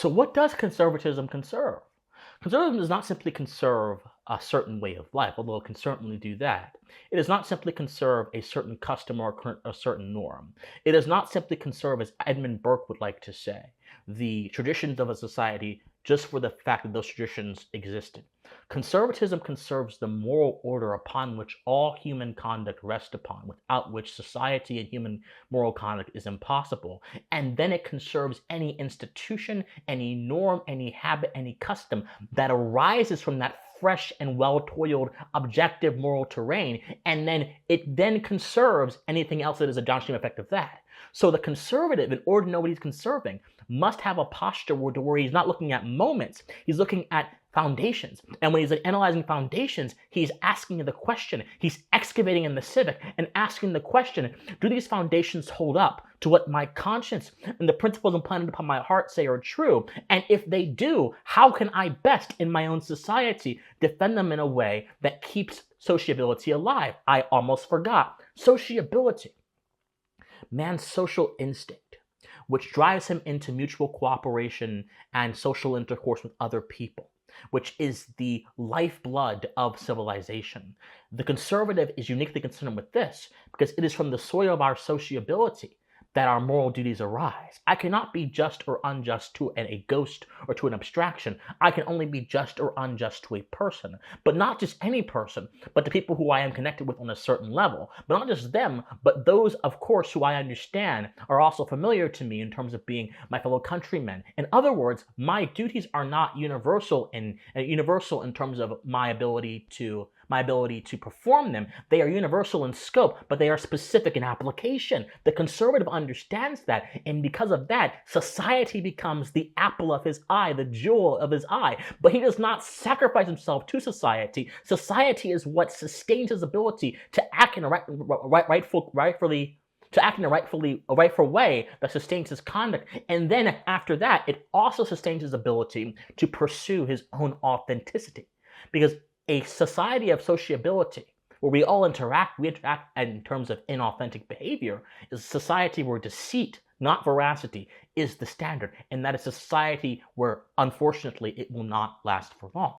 So what does conservatism conserve? Conservatism does not simply conserve a certain way of life, although it can certainly do that. It does not simply conserve a certain custom or a certain norm. It does not simply conserve, as Edmund Burke would like to say, the traditions of a society just for the fact that those traditions existed. Conservatism conserves the moral order upon which all human conduct rests upon, without which society and human moral conduct is impossible. And then it conserves any institution, any norm, any habit, any custom that arises from that fresh and well-toiled objective moral terrain, and then it then conserves anything else that is a downstream effect of that. So the conservative, in order to know what he's conserving, must have a posture where he's not looking at moments, he's looking at foundations. And when he's analyzing foundations, he's asking the question, he's excavating in the civic and asking the question, do these foundations hold up to what my conscience and the principles implanted upon my heart say are true? And if they do, how can I best in my own society defend them in a way that keeps sociability alive? I almost forgot. Sociability, man's social instinct, which drives him into mutual cooperation and social intercourse with other people, which is the lifeblood of civilization. The conservative is uniquely concerned with this because it is from the soil of our sociability that our moral duties arise. I cannot be just or unjust to a ghost or to an abstraction. I can only be just or unjust to a person, but not just any person, but the people who I am connected with on a certain level. But not just them, but those, of course, who I understand are also familiar to me in terms of being my fellow countrymen. In other words, my duties are not universal in terms of my ability to perform them. They are universal in scope, but they are specific in application. The conservative understands that, and because of that, society becomes the apple of his eye, the jewel of his eye. But he does not sacrifice himself to society. Society is what sustains his ability to act in a rightful way that sustains his conduct. And then after that, it also sustains his ability to pursue his own authenticity. Because a society of sociability, where we interact in terms of inauthentic behavior, is a society where deceit, not veracity, is the standard. And that is a society where, unfortunately, it will not last for long.